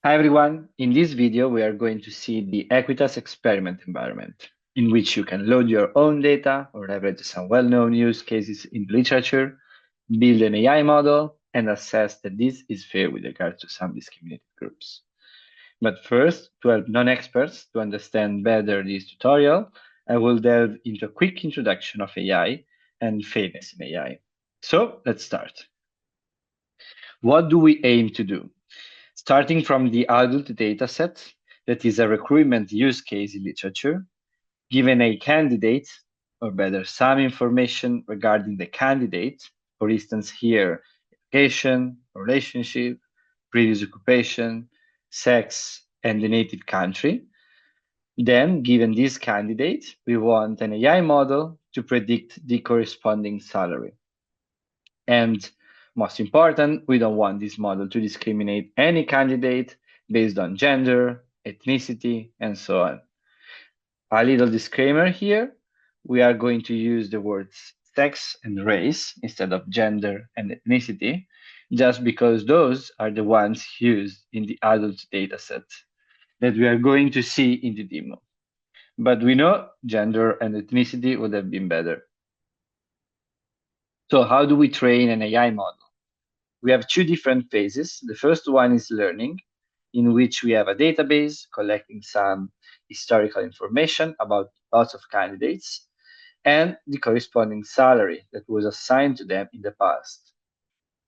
Hi everyone, in this video we are going to see the AEQUITAS Experiment Environment, in which you can load your own data or leverage some well-known use cases in the literature, build an AI model, and assess that this is fair with regard to some discriminated groups. But first, to help non-experts to understand better this tutorial, I will delve into a quick introduction of AI and fairness in AI. So let's start. What do we aim to do? Starting from the adult dataset, that is a recruitment use case in literature, given a candidate, or better, some information regarding the candidate, for instance here, education, relationship, previous occupation, sex, and the native country. Then, given this candidate, we want an AI model to predict the corresponding salary. And most important, we don't want this model to discriminate any candidate based on gender, ethnicity, and so on. A little disclaimer here, we are going to use the words sex and race instead of gender and ethnicity, just because those are the ones used in the adult dataset that we are going to see in the demo. But we know gender and ethnicity would have been better. So how do we train an AI model? We have two different phases. The first one is learning, in which we have a database collecting some historical information about lots of candidates and the corresponding salary that was assigned to them in the past.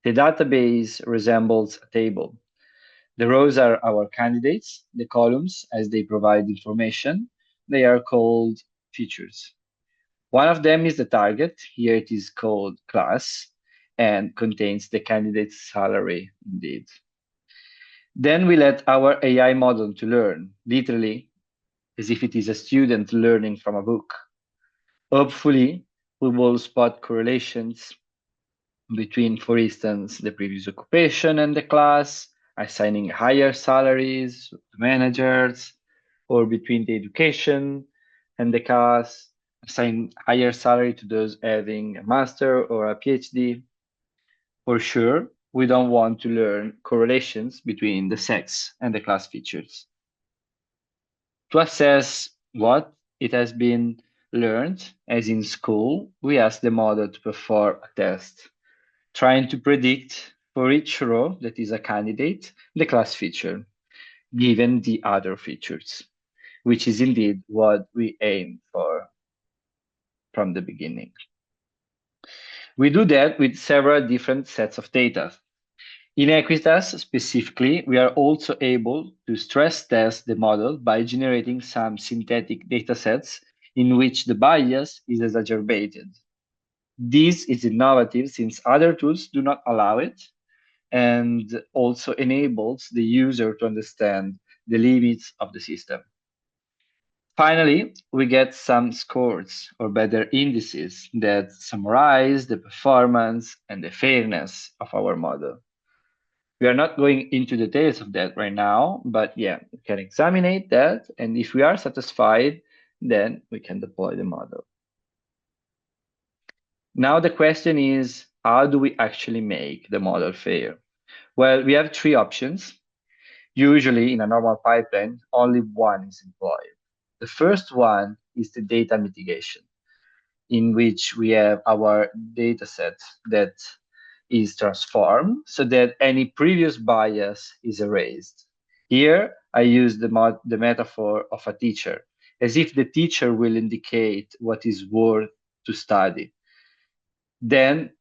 The database resembles a table. The rows are our candidates, the columns, as they provide information, they are called features. One of them is the target. Here it is called class and contains the candidate's salary indeed. Then we let our AI model to learn, literally, as if it is a student learning from a book. Hopefully, we will spot correlations between, for instance, the previous occupation and the class, assigning higher salaries to managers, or between the education and the class, assign higher salary to those having a master or a PhD. For sure, we don't want to learn correlations between the sex and the class features. To assess what it has been learned, as in school, we ask the model to perform a test, trying to predict for each row that is a candidate the class feature, given the other features, which is indeed what we aim for from the beginning. We do that with several different sets of data. In Equitas specifically, we are also able to stress test the model by generating some synthetic datasets in which the bias is exacerbated. This is innovative since other tools do not allow it and also enables the user to understand the limits of the system. Finally, we get some scores, or better indices, that summarize the performance and the fairness of our model. We are not going into details of that right now, but yeah, we can examine that, and if we are satisfied, then we can deploy the model. Now the question is, how do we actually make the model fair? Well, we have three options. Usually in a normal pipeline, only one is employed. The first one is the data mitigation, in which we have our data set that is transformed so that any previous bias is erased. Here, I use the metaphor of a teacher, as if the teacher will indicate what is worth to study. Then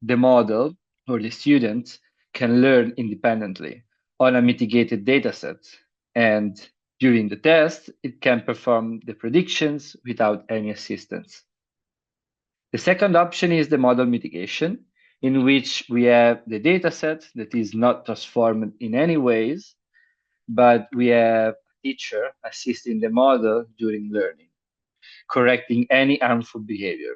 the model or the student can learn independently on a mitigated dataset. And during the test, it can perform the predictions without any assistance. The second option is the model mitigation, in which we have the dataset that is not transformed in any ways, but we have a teacher assisting the model during learning, correcting any harmful behavior.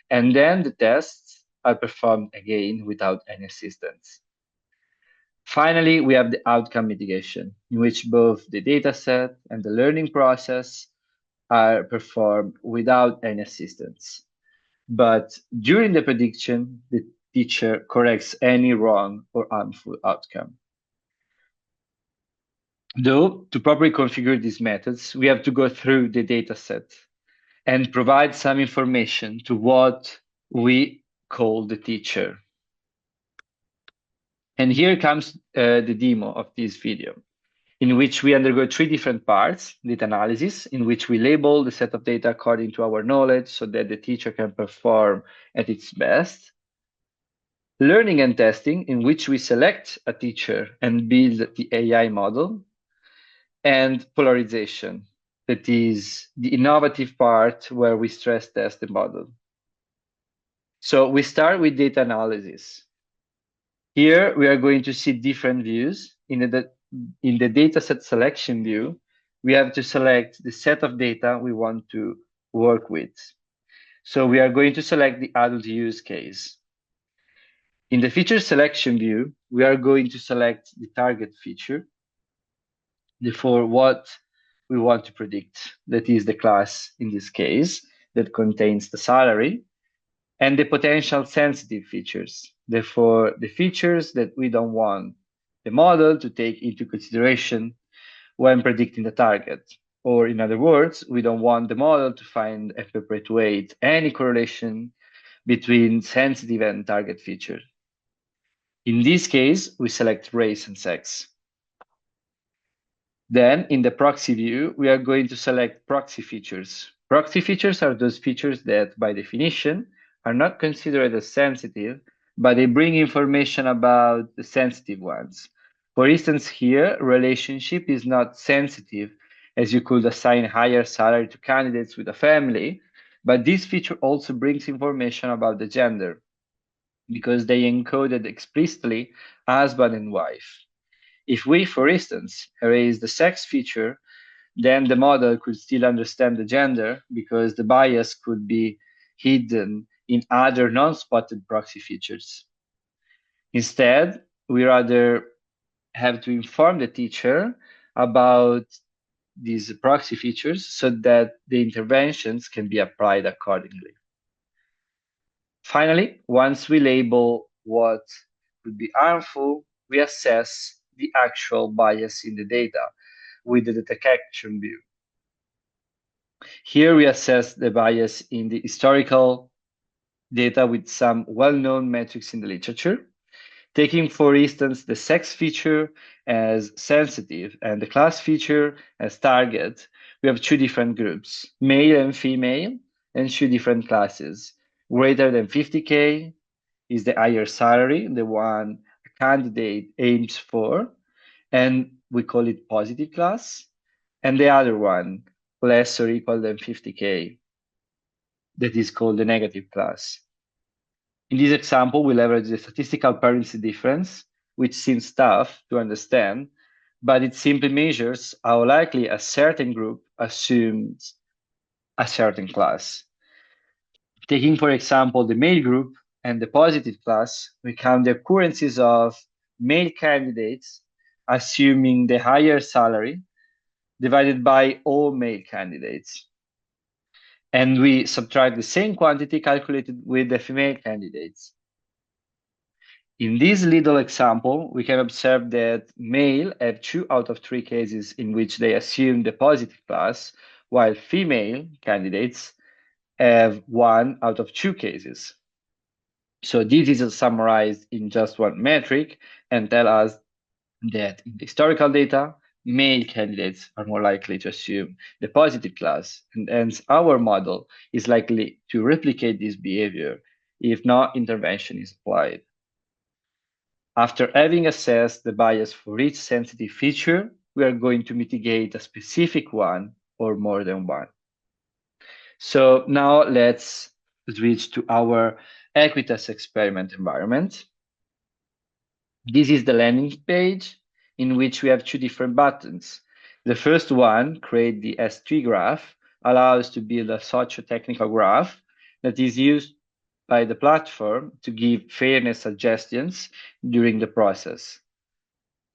And then the tests are performed again without any assistance. Finally, we have the outcome mitigation, in which both the dataset and the learning process are performed without any assistance. But during the prediction, the teacher corrects any wrong or harmful outcome. Though, to properly configure these methods, we have to go through the dataset and provide some information to what we call the teacher. And here comes the demo of this video, in which we undergo three different parts: data analysis, in which we label the set of data according to our knowledge so that the teacher can perform at its best; learning and testing, in which we select a teacher and build the AI model; and polarization, that is the innovative part where we stress test the model. So we start with data analysis. Here we are going to see different views. In the dataset selection view, we have to select the set of data we want to work with. So we are going to select the adult use case. In the feature selection view, we are going to select the target feature, therefore what we want to predict, that is the class in this case, that contains the salary, and the potential sensitive features, therefore the features that we don't want the model to take into consideration when predicting the target. Or in other words, we don't want the model to find and perpetuate any correlation between sensitive and target features. In this case, we select race and sex. Then in the proxy view, we are going to select proxy features. Proxy features are those features that, by definition, are not considered as sensitive, but they bring information about the sensitive ones. For instance, here, relationship is not sensitive, as you could assign higher salary to candidates with a family, but this feature also brings information about the gender, because they encoded explicitly husband and wife. If we, for instance, erase the sex feature, then the model could still understand the gender because the bias could be hidden in other non-spotted proxy features. Instead, we rather have to inform the teacher about these proxy features so that the interventions can be applied accordingly. Finally, once we label what could be harmful, we assess the actual bias in the data with the detection view. Here we assess the bias in the historical data with some well-known metrics in the literature, taking, for instance, the sex feature as sensitive and the class feature as target. We have two different groups, male and female, and two different classes. Greater than 50K is the higher salary, the one a candidate aims for, and we call it positive class. And the other one, less or equal than 50K, that is called the negative class. In this example, we leverage the statistical permanency difference, which seems tough to understand, but it simply measures how likely a certain group assumes a certain class. Taking, for example, the male group and the positive class, we count the occurrences of male candidates assuming the higher salary divided by all male candidates. And we subtract the same quantity calculated with the female candidates. In this little example, we can observe that male have 2 out of 3 cases in which they assume the positive class, while female candidates have 1 out of 2 cases. So this is summarized in just one metric and tell us that in the historical data, male candidates are more likely to assume the positive class, and hence our model is likely to replicate this behavior if no intervention is applied. After having assessed the bias for each sensitive feature, we are going to mitigate a specific one or more than one. So now let's switch to our AEQUITAS experiment environment. This is the landing page in which we have 2 different buttons. The first one, create the S3 graph, allows to build a socio-technical graph that is used by the platform to give fairness suggestions during the process.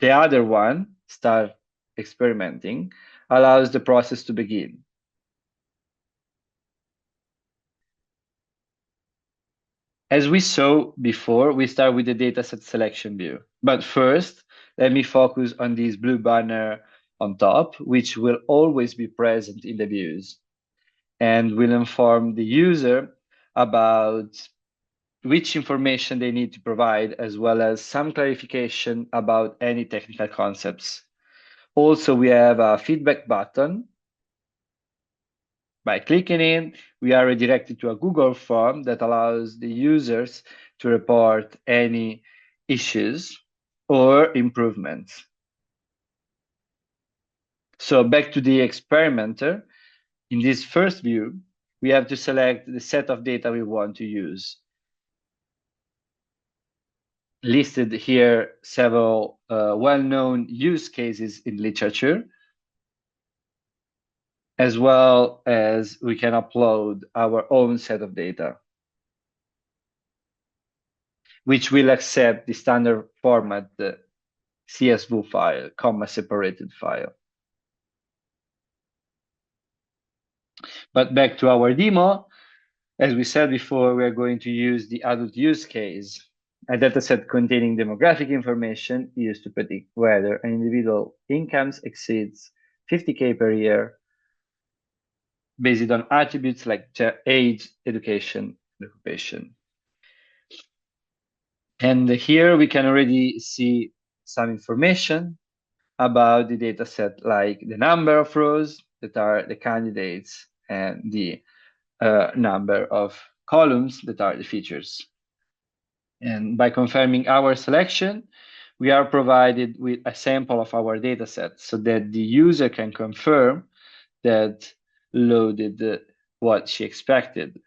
The other one, start experimenting, allows the process to begin. As we saw before, we start with the dataset selection view. But first, let me focus on this blue banner on top, which will always be present in the views and will inform the user about which information they need to provide, as well as some clarification about any technical concepts. Also, we have a feedback button. By clicking it, we are redirected to a Google form that allows the users to report any issues or improvements. So back to the experimenter, in this first view, we have to select the set of data we want to use. Listed here several well-known use cases in literature, as well as we can upload our own set of data, which will accept the standard format, the CSV file, comma-separated file. But back to our demo, as we said before, we are going to use the adult use case, a dataset containing demographic information used to predict whether an individual incomes exceeds 50K per year based on attributes like age, education, and occupation. And here we can already see some information about the data set, like the number of rows that are the candidates and the number of columns that are the features. And by confirming our selection, we are provided with a sample of our data set so that the user can confirm that loaded what she expected.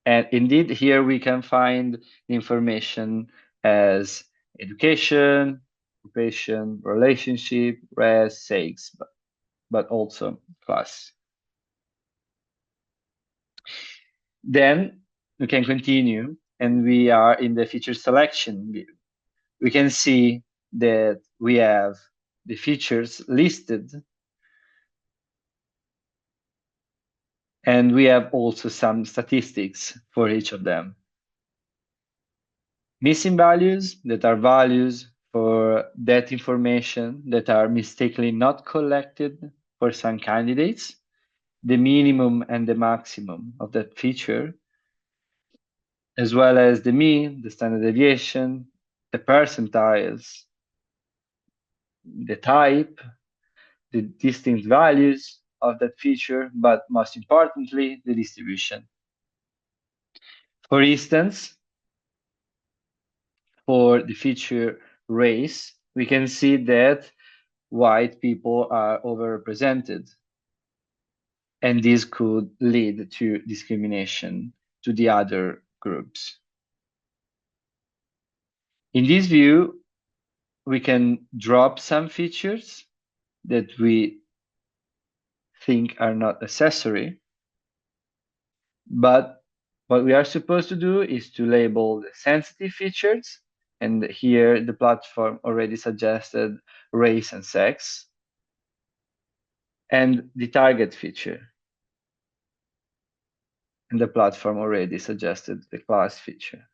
And indeed, here we can find the information as education, occupation, relationship, race, sex, but also class. Then we can continue, and we are in the feature selection view. We can see that we have the features listed, and we have also some statistics for each of them. Missing values, that are values for that information that are mistakenly not collected for some candidates, the minimum and the maximum of that feature, as well as the mean, the standard deviation, the percentiles, the type, the distinct values of that feature, but most importantly, the distribution. For instance, for the feature race, we can see that white people are overrepresented, and this could lead to discrimination to the other groups. In this view, we can drop some features that we think are not necessary, but what we are supposed to do is to label the sensitive features, and here the platform already suggested race and sex, and the target feature, and the platform already suggested the class feature.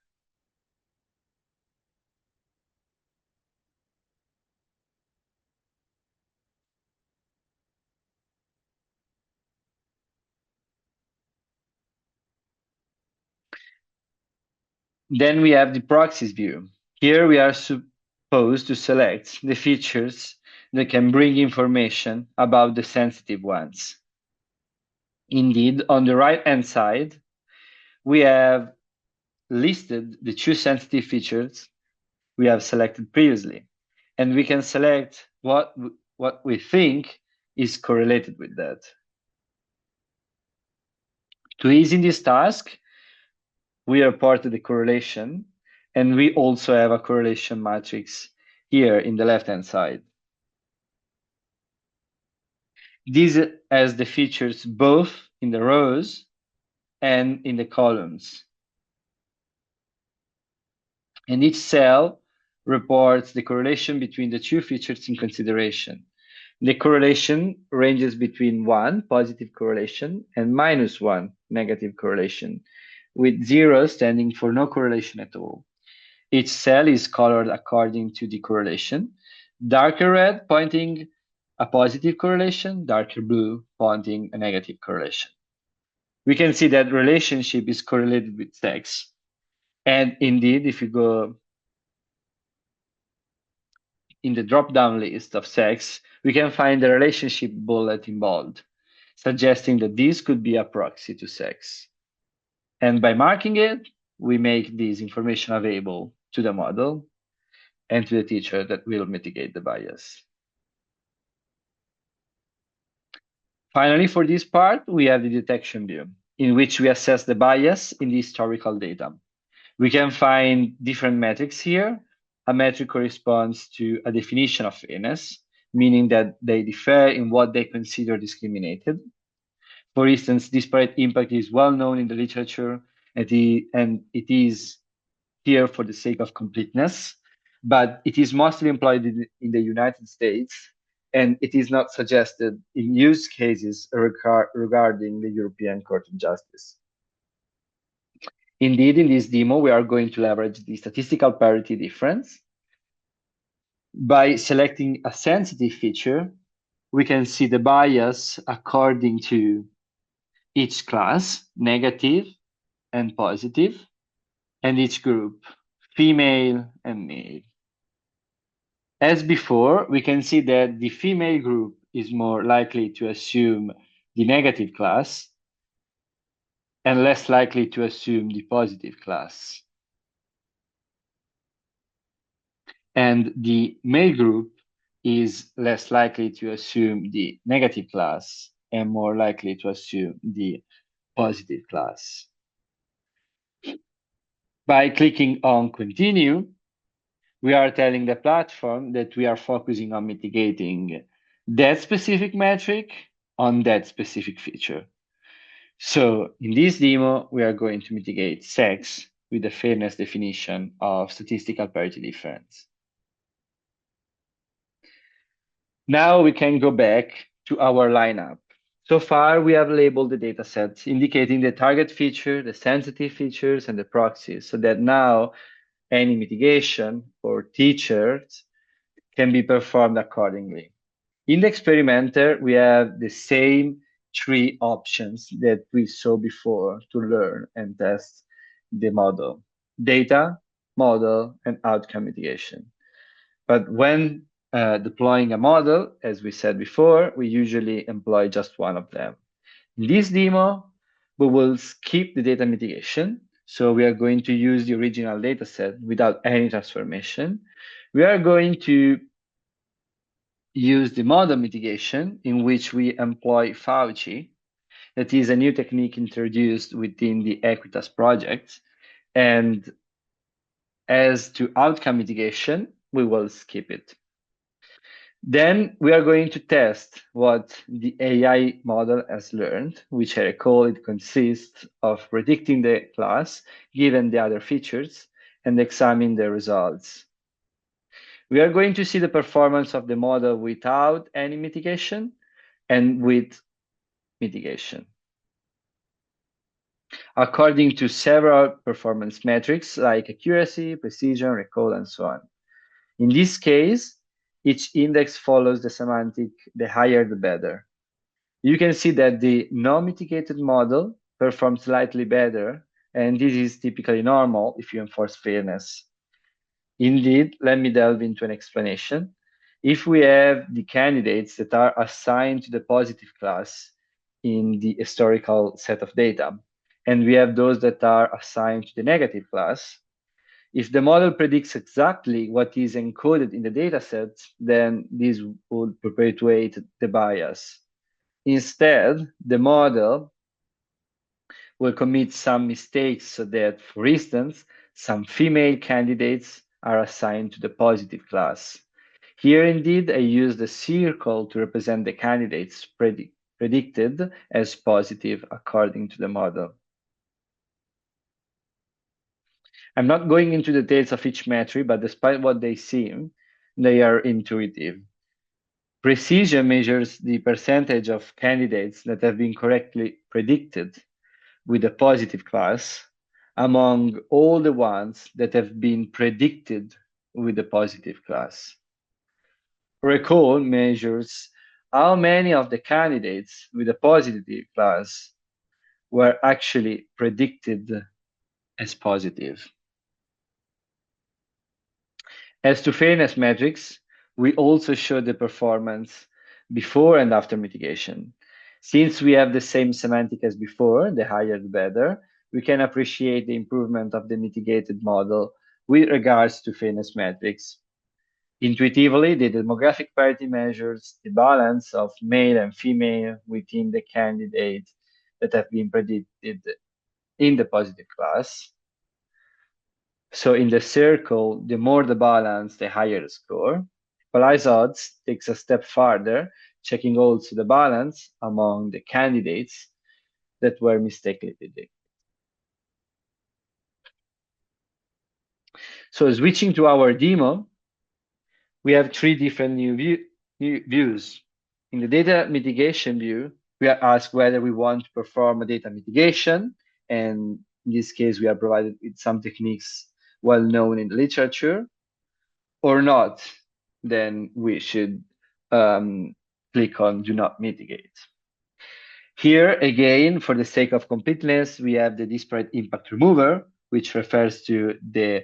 Then we have the proxies view. Here we are supposed to select the features that can bring information about the sensitive ones. Indeed, on the right-hand side, we have listed the two sensitive features we have selected previously, and we can select what we think is correlated with that. To ease in this task, we reported the correlation, and we also have a correlation matrix here in the left-hand side. This has the features both in the rows and in the columns. And each cell reports the correlation between the two features in consideration. The correlation ranges between 1, positive correlation, and -1, negative correlation, with 0 standing for no correlation at all. Each cell is colored according to the correlation, darker red pointing a positive correlation, darker blue pointing a negative correlation. We can see that relationship is correlated with sex. And indeed, if you go in the drop-down list of sex, we can find the relationship bullet in bold, suggesting that this could be a proxy to sex. And by marking it, we make this information available to the model and to the teacher that will mitigate the bias. Finally, for this part, we have the detection view, in which we assess the bias in the historical data. We can find different metrics here. A metric corresponds to a definition of fairness, meaning that they differ in what they consider discriminated. For instance, disparate impact is well known in the literature, and it is here for the sake of completeness, but it is mostly employed in the United States, and it is not suggested in use cases regarding the European Court of Justice. Indeed, in this demo, we are going to leverage the statistical parity difference. By selecting a sensitive feature, we can see the bias according to each class, negative and positive, and each group, female and male. As before, we can see that the female group is more likely to assume the negative class and less likely to assume the positive class. And the male group is less likely to assume the negative class and more likely to assume the positive class. By clicking on continue, we are telling the platform that we are focusing on mitigating that specific metric on that specific feature. So in this demo, we are going to mitigate sex with the fairness definition of statistical parity difference. Now we can go back to our lineup. So far, we have labeled the data sets, indicating the target feature, the sensitive features, and the proxies, so that now any mitigation for teachers can be performed accordingly. In the experimenter, we have the same three options that we saw before to learn and test the model: data, model, and outcome mitigation. But when deploying a model, as we said before, we usually employ just one of them. In this demo, we will skip the data mitigation. So we are going to use the original data set without any transformation. We are going to use the model mitigation, in which we employ Fauci. That is a new technique introduced within the AEQUITAS project. And as to outcome mitigation, we will skip it. Then we are going to test what the AI model has learned, which I recall it consists of predicting the class given the other features and examine the results. We are going to see the performance of the model without any mitigation and with mitigation, according to several performance metrics like accuracy, precision, recall, and so on. In this case, each index follows the semantic, the higher the better. You can see that the non-mitigated model performs slightly better, and this is typically normal if you enforce fairness. Indeed, let me delve into an explanation. If we have the candidates that are assigned to the positive class in the historical set of data, and we have those that are assigned to the negative class, if the model predicts exactly what is encoded in the dataset, then this would perpetuate the bias. Instead, the model will commit some mistakes so that, for instance, some female candidates are assigned to the positive class. Here, indeed, I use the circle to represent the candidates predicted as positive according to the model. I'm not going into details of each metric, but despite what they seem, they are intuitive. Precision measures the percentage of candidates that have been correctly predicted with a positive class among all the ones that have been predicted with a positive class. Recall measures how many of the candidates with a positive class were actually predicted as positive. As to fairness metrics, we also show the performance before and after mitigation. Since we have the same semantic as before, the higher the better, we can appreciate the improvement of the mitigated model with regards to fairness metrics. Intuitively, the demographic parity measures the balance of male and female within the candidates that have been predicted in the positive class. So in the circle, the more the balance, the higher the score. Equalize odds takes a step further, checking also the balance among the candidates that were mistakenly predicted. So switching to our demo, we have three different new views. In the data mitigation view, we are asked whether we want to perform a data mitigation, and in this case, we are provided with some techniques well known in the literature, or not. Then we should click on Do Not Mitigate. Here, again, for the sake of completeness, we have the disparate impact remover, which refers to the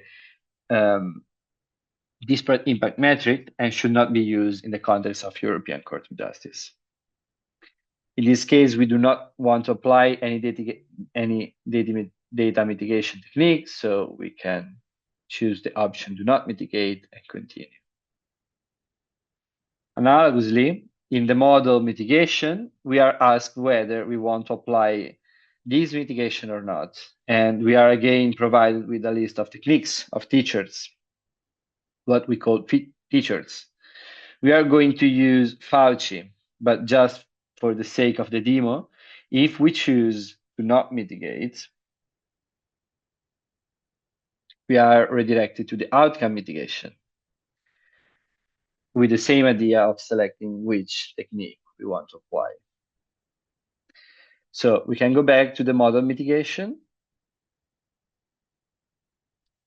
disparate impact metric and should not be used in the context of European Court of Justice. In this case, we do not want to apply any data mitigation technique, so we can choose the option Do Not Mitigate and continue. Analogously, in the model mitigation, we are asked whether we want to apply this mitigation or not. And we are again provided with a list of techniques of teachers, what we call teachers. We are going to use Fauci, but just for the sake of the demo, if we choose to not mitigate, we are redirected to the outcome mitigation with the same idea of selecting which technique we want to apply. So we can go back to the model mitigation.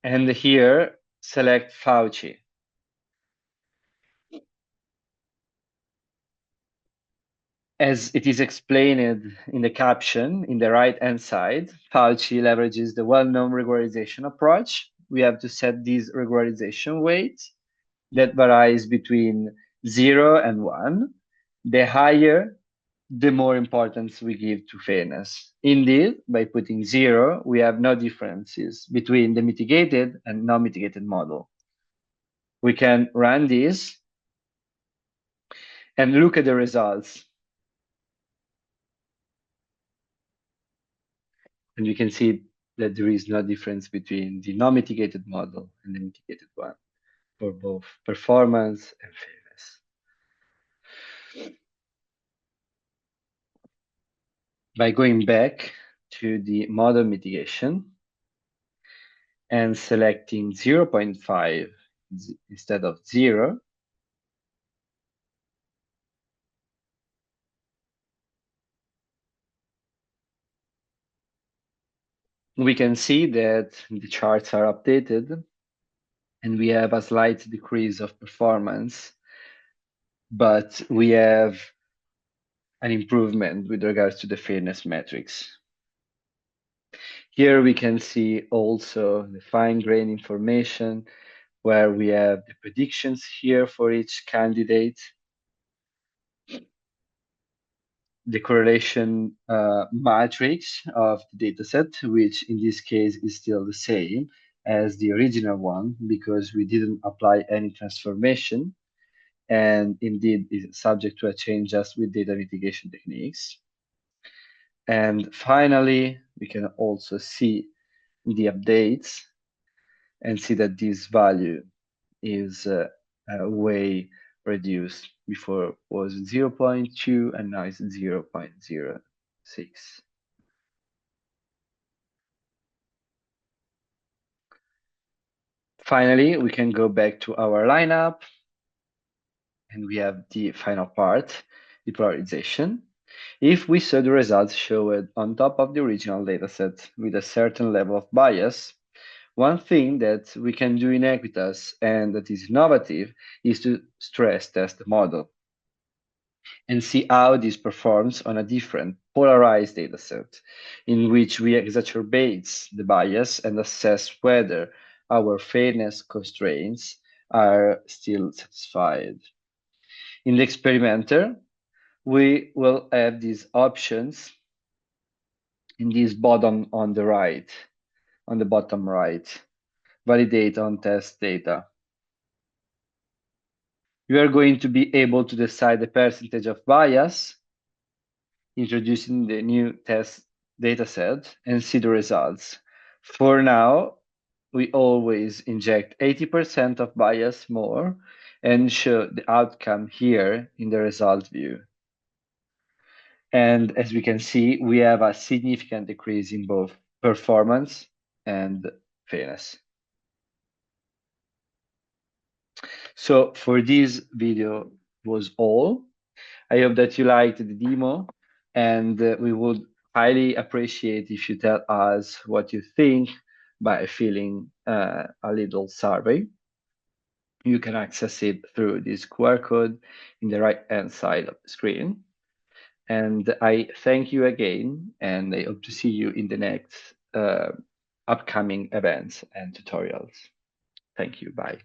And here, select Fauci. As it is explained in the caption in the right-hand side, Fauci leverages the well-known regularization approach. We have to set this regularization weight that varies between 0 and 1. The higher, the more importance we give to fairness. Indeed, by putting 0, we have no differences between the mitigated and non-mitigated model. We can run this and look at the results. And you can see that there is no difference between the non-mitigated model and the mitigated one for both performance and fairness. By going back to the model mitigation and selecting 0.5 instead of 0, we can see that the charts are updated and we have a slight decrease of performance, but we have an improvement with regards to the fairness metrics. Here we can see also the fine-grained information where we have the predictions here for each candidate, the correlation matrix of the dataset, which in this case is still the same as the original one because we didn't apply any transformation, and indeed is subject to a change just with data mitigation techniques. And finally, we can also see the updates and see that this value is way reduced. Before was 0.2 and now it's 0.06. Finally, we can go back to our lineup and we have the final part, the polarization. If we saw the results showed on top of the original dataset with a certain level of bias, one thing that we can do in AEQUITAS and that is innovative is to stress test the model. and see how this performs on a different polarized dataset in which we exacerbate the bias and assess whether our fairness constraints are still satisfied. In the experimenter, we will have these options in this bottom on the right, on the bottom right, validate on test data. You are going to be able to decide the percentage of bias introducing the new test dataset and see the results. For now, we always inject 80% of bias more and show the outcome here in the result view. And as we can see, we have a significant decrease in both performance and fairness. So for this video was all. I hope that you liked the demo, and we would highly appreciate if you tell us what you think by filling a little survey. You can access it through this QR code in the right-hand side of the screen. And I thank you again, and I hope to see you in the next upcoming events and tutorials. Thank you. Bye.